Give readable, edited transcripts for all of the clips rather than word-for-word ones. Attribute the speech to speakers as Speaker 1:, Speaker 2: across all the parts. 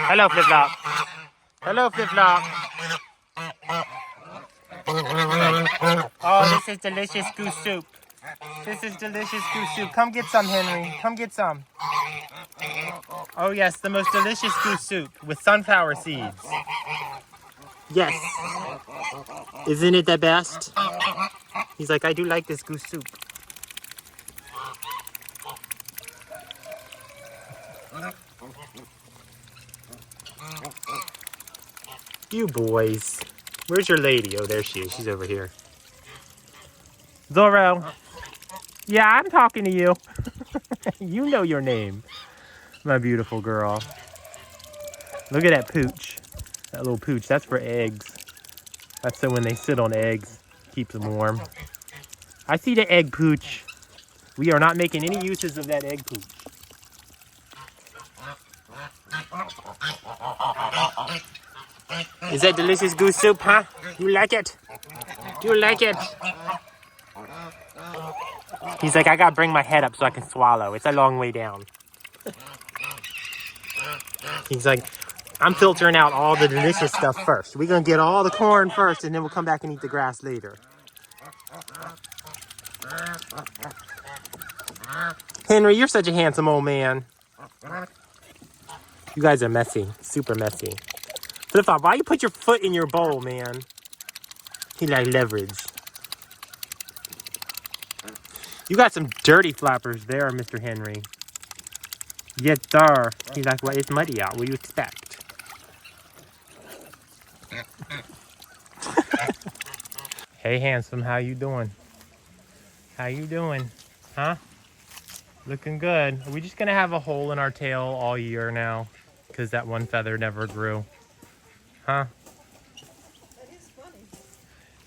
Speaker 1: Hello, Flip Flop. Hello, Flip Flop. Oh, this is delicious goose soup. This is delicious goose soup. Come get some, Henry. Come get some. Oh, yes, the most delicious goose soup with sunflower seeds. Yes. Isn't it the best? He's like, I do like this goose soup. You boys. Where's your lady? Oh, there she is. She's over here. Zorro. Yeah, I'm talking to you. You know your name, my beautiful girl. Look at that pooch. That little pooch. That's for eggs. That's so when they sit on eggs, keeps them warm. I see the egg pooch. We are not making any uses of that egg pooch. Is that delicious goose soup, huh? You like it? Do you like it? He's like, I gotta bring my head up so I can swallow. It's a long way down. He's like, I'm filtering out all the delicious stuff first. We're gonna get all the corn first and then we'll come back and eat the grass later. Henry, you're such a handsome old man. You guys are messy, super messy. Flip-Flop, why you put your foot in your bowl, man? He like leverage. You got some dirty flappers there, Mr. Henry. Yes, sir. He's like, well, it's muddy out. What do you expect? Hey, handsome, how you doing? How you doing? Huh? Looking good. Are we just gonna have a hole in our tail all year now? Because that one feather never grew. Huh?
Speaker 2: That is funny.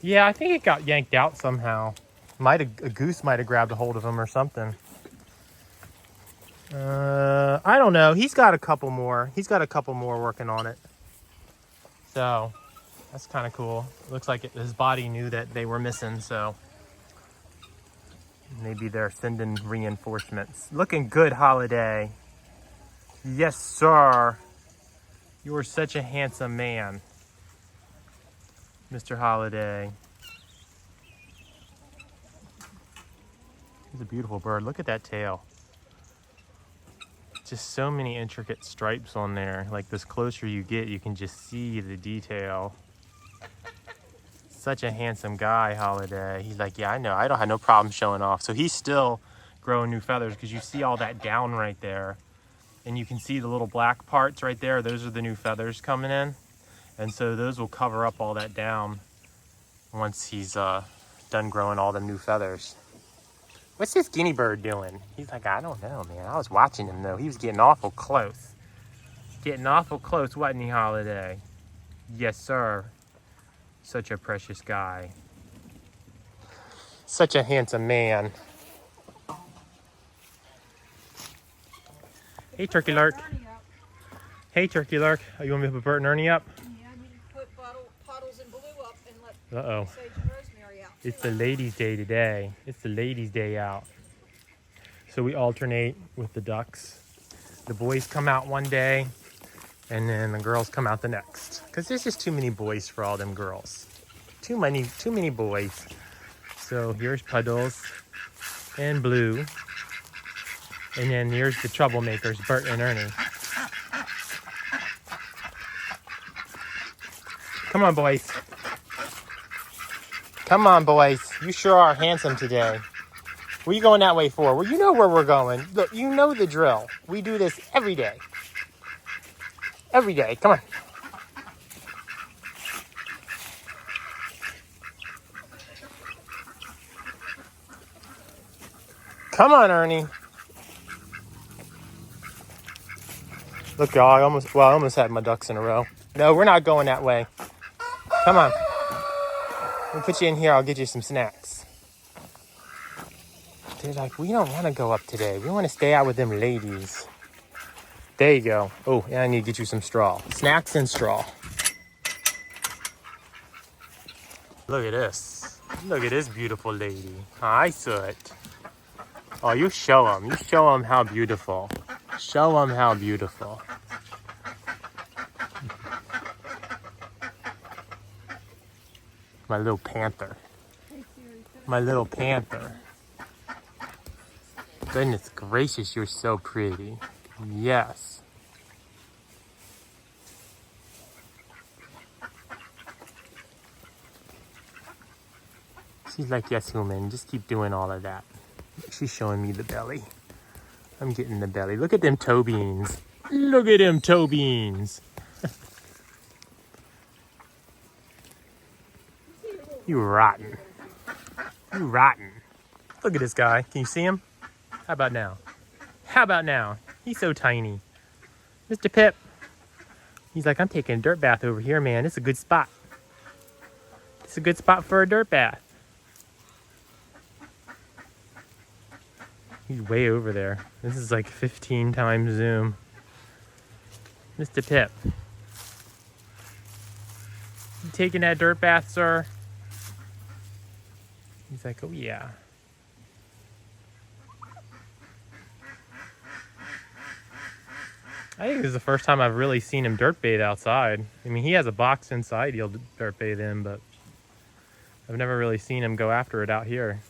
Speaker 1: Yeah, I think it got yanked out somehow. A goose might have grabbed a hold of him or something. I don't know. He's got a couple more. He's got a couple more working on it. So, that's kind of cool. Looks like his body knew that they were missing, so maybe they're sending reinforcements. Looking good, Holiday. Yes, sir. You are such a handsome man, Mr. Holiday. He's a beautiful bird. Look at that tail. Just so many intricate stripes on there. Like, this closer you get, you can just see the detail. Such a handsome guy, Holiday. He's like, yeah, I know. I don't have no problem showing off. So he's still growing new feathers because you see all that down right there. And you can see the little black parts right there. Those are the new feathers coming in. And so those will cover up all that down once he's done growing all the new feathers. What's this guinea bird doing? He's like, I don't know, man. I was watching him, though. He was getting awful close. Getting awful close, wasn't he, Holiday? Yes, sir. Such a precious guy. Such a handsome man. Hey, Turkey Lurk. Hey, Turkey Lurk. Oh, you want me to put Bert and Ernie up?
Speaker 2: Yeah, I need to put Pottles and Blue up and let
Speaker 1: Uh-oh.
Speaker 2: Sage and Rosemary out.
Speaker 1: It's the ladies' day today. It's the ladies' day out. So we alternate with the ducks. The boys come out one day, and then the girls come out the next. Because there's just too many boys for all them girls. Too many boys. So here's Puddles and Blue. And then here's the troublemakers, Bert and Ernie. Come on, boys. Come on, boys. You sure are handsome today. Where are you going that way for? Well, you know where we're going. Look, you know the drill. We do this every day. Every day. Come on. Come on, Ernie. Look, y'all, I almost had my ducks in a row. No, we're not going that way. Come on. We'll put you in here. I'll get you some snacks. They're like, we don't want to go up today. We want to stay out with them ladies. There you go. Oh, and I need to get you some straw. Snacks and straw. Look at this. Look at this beautiful lady. Hi, Soot. Oh, you show them. You show them how beautiful. Show them how beautiful. My little panther. My little panther. Goodness gracious, you're so pretty. Yes. She's like, yes, human, just keep doing all of that. She's showing me the belly. I'm getting the belly. Look at them toe beans. Look at them toe beans. You rotten. You rotten. Look at this guy. Can you see him? How about now? How about now? He's so tiny. Mr. Pip. He's like, I'm taking a dirt bath over here, man. It's a good spot. It's a good spot for a dirt bath. He's way over there. This is like 15 times zoom. Mr. Pip. You taking that dirt bath, sir? He's like, oh yeah. I think this is the first time I've really seen him dirt bathe outside. I mean, he has a box inside he'll dirt bathe in, but I've never really seen him go after it out here.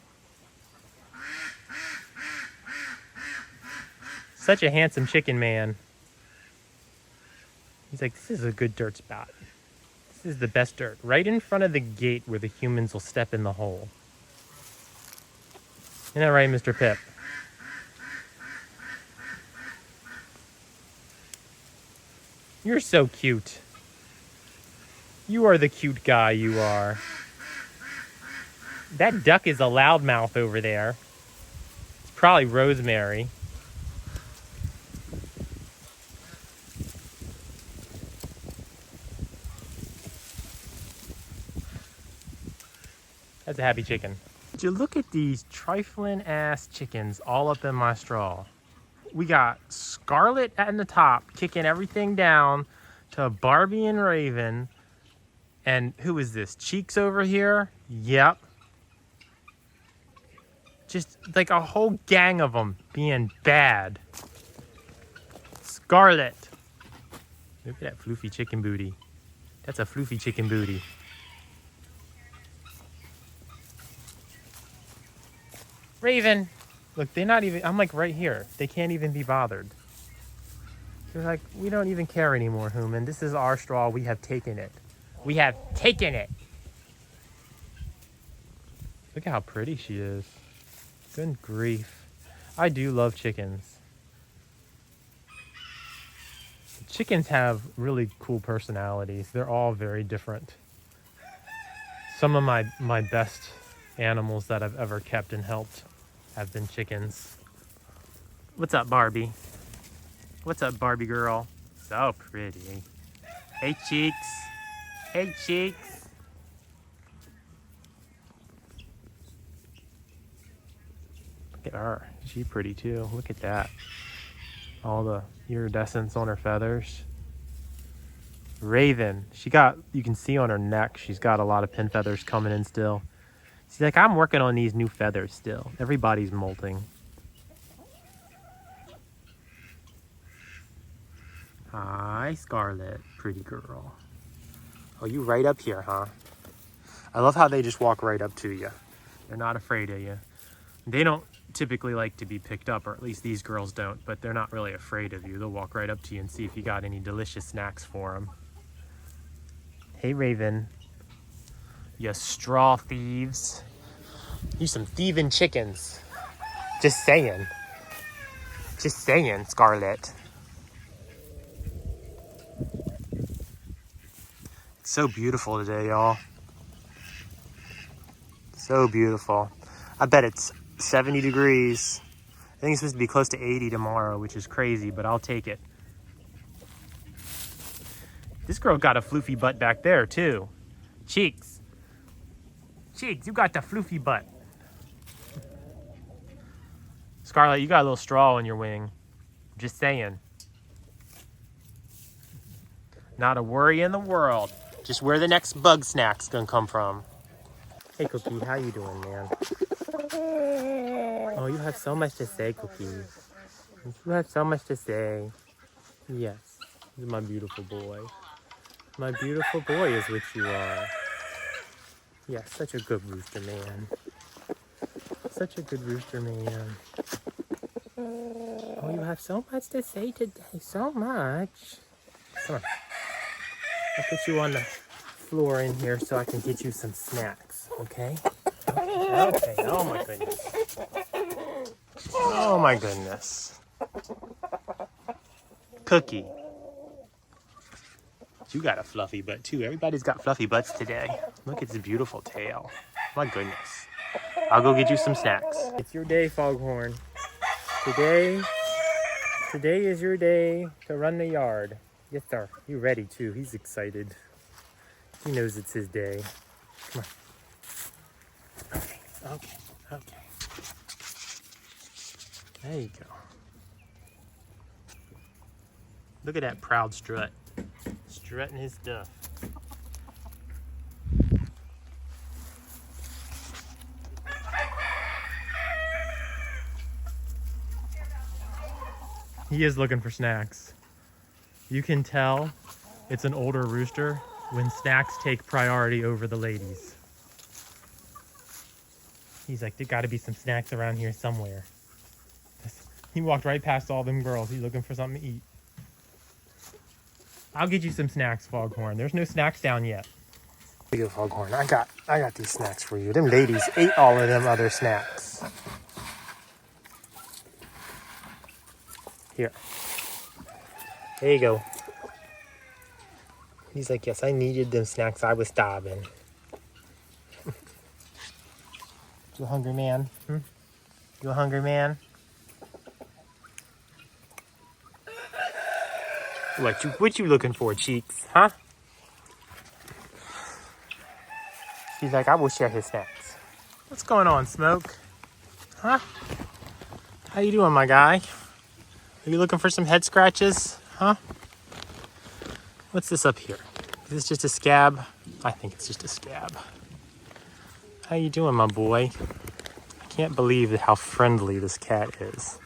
Speaker 1: Such a handsome chicken man. He's like, this is a good dirt spot. This is the best dirt. Right in front of the gate where the humans will step in the hole. Isn't that right, Mr. Pip? You're so cute. You are the cute guy you are. That duck is a loudmouth over there. It's probably Rosemary. That's a happy chicken. Would you look at these trifling ass chickens all up in my straw? We got Scarlet at the top, kicking everything down to Barbie and Raven. And who is this? Cheeks over here? Yep. Just like a whole gang of them being bad. Scarlet. Look at that floofy chicken booty. That's a floofy chicken booty. Raven. Look, they're not even, I'm like right here. They can't even be bothered. They're like, we don't even care anymore, human. This is our straw. We have taken it. We have taken it. Look at how pretty she is. Good grief. I do love chickens. Chickens have really cool personalities. They're all very different. Some of my best animals that I've ever kept and helped have been chickens. What's up, Barbie? What's up, Barbie girl? So pretty. Hey, Cheeks. Hey, Cheeks. Look at her. She's pretty too. Look at that. All the iridescence on her feathers. Raven. She got, you can see on her neck, she's got a lot of pin feathers coming in still. She's like, I'm working on these new feathers still. Everybody's molting. Hi, Scarlet, pretty girl. Oh, you right up here, huh? I love how they just walk right up to you. They're not afraid of you. They don't typically like to be picked up, or at least these girls don't, but they're not really afraid of you. They'll walk right up to you and see if you got any delicious snacks for them. Hey, Raven. You straw thieves. You some thieving chickens. Just saying. Just saying, Scarlet. It's so beautiful today, y'all. So beautiful. I bet it's 70 degrees. I think it's supposed to be close to 80 tomorrow, which is crazy, but I'll take it. This girl got a floofy butt back there, too. Cheeks. Cheeks, you got the floofy butt. Scarlet, you got a little straw on your wing. Just saying. Not a worry in the world. Just where the next bug snack's gonna come from. Hey, Cookie, how you doing, man? Oh, you have so much to say, Cookie. You have so much to say. Yes, you're my beautiful boy. My beautiful boy is what you are. Yeah, such a good rooster man. Such a good rooster man. Oh, you have so much to say today. So much. Come on. I'll put you on the floor in here so I can get you some snacks, okay? Okay. Oh my goodness. Oh my goodness. Cookie. You got a fluffy butt too. Everybody's got fluffy butts today. Look at this beautiful tail. My goodness. I'll go get you some snacks. It's your day, Foghorn. Today is your day to run the yard. Yes, sir. He's ready too. He's excited. He knows it's his day. Come on. Okay. There you go. Look at that proud strut. Strutting his stuff. He is looking for snacks. You can tell it's an older rooster when snacks take priority over the ladies. He's like, there gotta be some snacks around here somewhere. He walked right past all them girls. He's looking for something to eat. I'll get you some snacks, Foghorn. There's no snacks down yet. Here you go, Foghorn. I got these snacks for you. Them ladies ate all of them other snacks. Here. There you go. He's like, yes, I needed them snacks. I was starving. You a hungry man? You a hungry man? What you looking for, Cheeks? Huh? He's like, I will share his snacks. What's going on, Smoke? Huh? How you doing, my guy? Are you looking for some head scratches? Huh? What's this up here? Is this just a scab? I think it's just a scab. How you doing, my boy? I can't believe how friendly this cat is.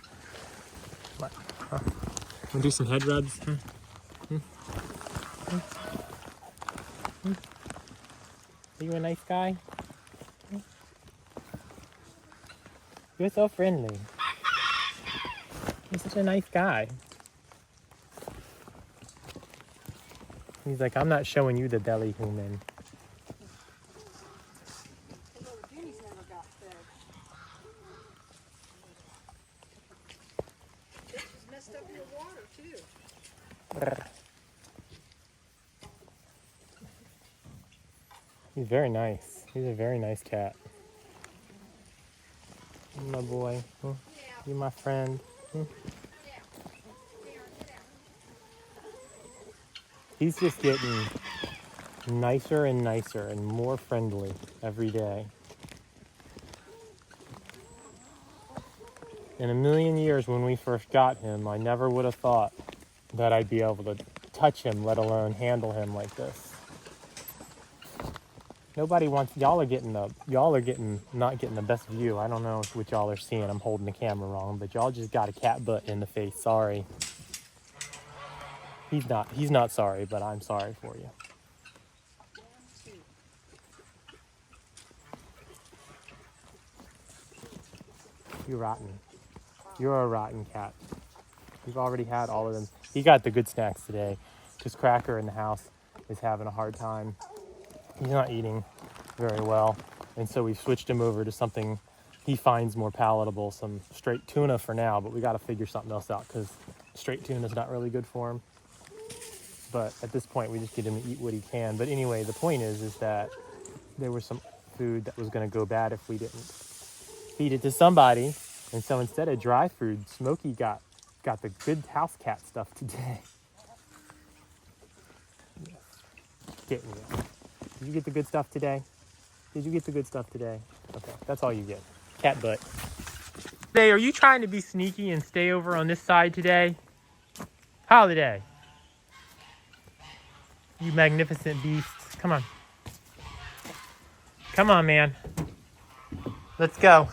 Speaker 1: What? Huh? Wanna do some head rubs? Huh? Are you a nice guy? You're so friendly. You're such a nice guy. He's like, I'm not showing you the belly human.
Speaker 2: The little guineas never got fed. This has messed up your water too.
Speaker 1: Brr. He's very nice. He's a very nice cat. My boy. You my friend. He's just getting nicer and nicer and more friendly every day. In a million years when we first got him, I never would have thought that I'd be able to touch him, let alone handle him like this. Nobody wants, y'all are not getting the best view. I don't know what y'all are seeing. I'm holding the camera wrong, but y'all just got a cat butt in the face. Sorry. He's not sorry, but I'm sorry for you. You're rotten. You're a rotten cat. You've already had all of them. He got the good snacks today. Just Cracker in the house is having a hard time. He's not eating very well, and so we've switched him over to something he finds more palatable, some straight tuna for now, but we got to figure something else out because straight tuna is not really good for him. But at this point, we just get him to eat what he can. But anyway, the point is that there was some food that was going to go bad if we didn't feed it to somebody, and so instead of dry food, Smokey got the good house cat stuff today. Getting you. Did you get the good stuff today? Did you get the good stuff today? Okay, that's all you get. Cat butt. Hey, are you trying to be sneaky and stay over on this side today? Holiday. You magnificent beasts. Come on. Come on, man. Let's go.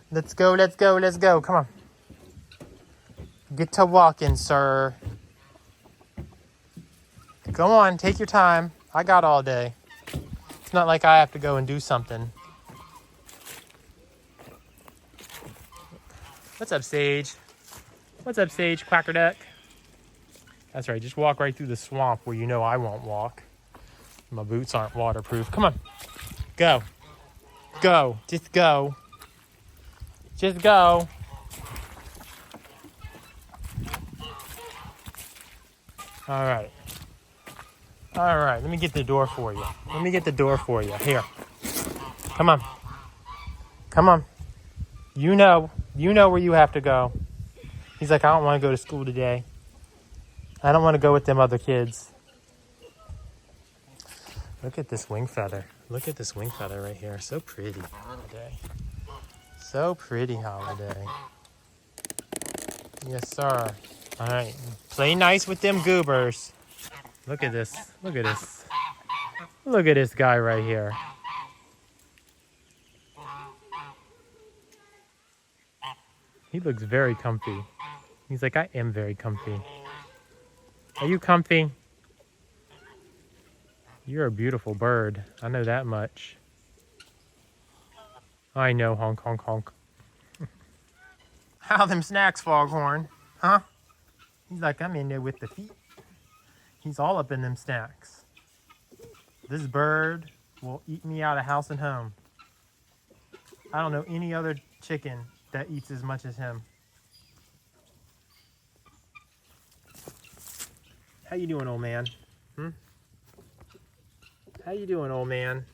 Speaker 1: Let's go, let's go, let's go. Come on. Get to walking, sir. Go on, take your time. I got all day. not like I have to go and do something. What's up, Sage? What's up, Sage, Quacker Duck? That's right, just walk right through the swamp where you know I won't walk. My boots aren't waterproof. Come on. Go. Go. Just go. Just go. All right. All right, let me get the door for you. Let me get the door for you. Here. Come on. Come on. You know where you have to go. He's like, I don't want to go to school today. I don't want to go with them other kids. Look at this wing feather. Look at this wing feather right here. So pretty, Holiday. So pretty, Holiday. Yes, sir. All right. Play nice with them goobers. Look at this. Look at this. Look at this guy right here. He looks very comfy. He's like, I am very comfy. Are you comfy? You're a beautiful bird. I know that much. I know, honk, honk, honk. How them snacks, Foghorn? Huh? He's like, I'm in there with the feet. He's all up in them snacks. This bird will eat me out of house and home. I don't know any other chicken that eats as much as him. How you doing, old man? How you doing, old man?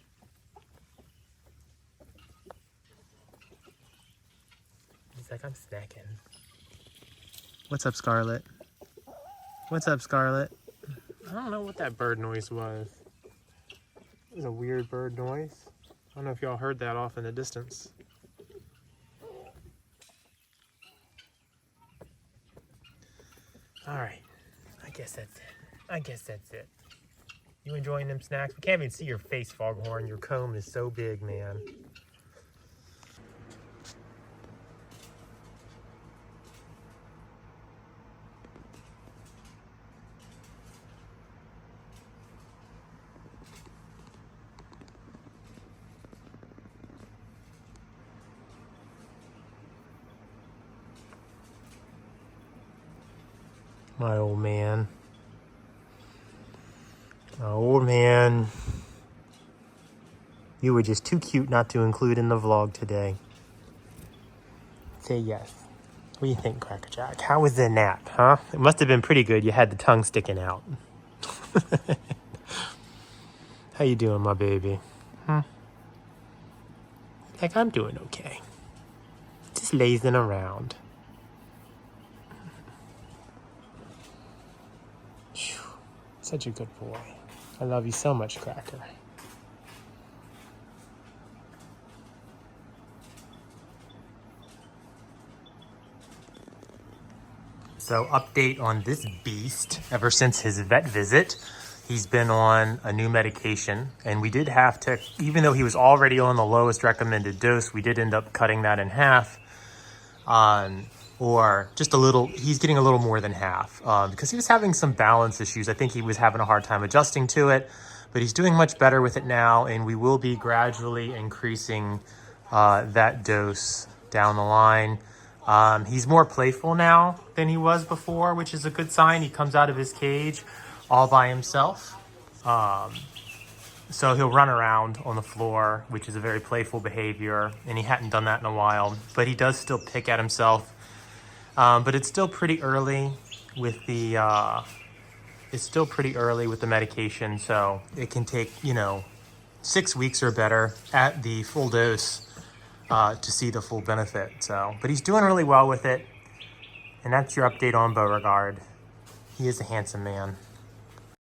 Speaker 1: He's like, I'm snacking. What's up, Scarlet? What's up, Scarlet? I don't know what that bird noise was. It was a weird bird noise. I don't know if y'all heard that off in the distance. All right. I guess that's it. I guess that's it. You enjoying them snacks? We can't even see your face, Foghorn. Your comb is so big, man. My old man. My old man. You were just too cute not to include in the vlog today. Say yes. What do you think, Cracker Jack? How was the nap, huh? It must have been pretty good. You had the tongue sticking out. How you doing, my baby? Like, I'm doing okay. Just lazing around. Whew. Such a good boy. I love you so much, Cracker. So, update on this beast. Ever since his vet visit, he's been on a new medication. And we did have to, even though he was already on the lowest recommended dose, we did end up cutting that in half. Or just a little, he's getting a little more than half because he was having some balance issues. I think he was having a hard time adjusting to it, but he's doing much better with it now, and we will be gradually increasing that dose down the line. He's more playful now than he was before, which is a good sign. He comes out of his cage all by himself. So he'll run around on the floor, which is a very playful behavior, and he hadn't done that in a while, but he does still pick at himself. But it's still pretty early with the medication, so it can take 6 weeks or better at the full dose to see the full benefit. So, but he's doing really well with it, and that's your update on Beauregard. He is a handsome man.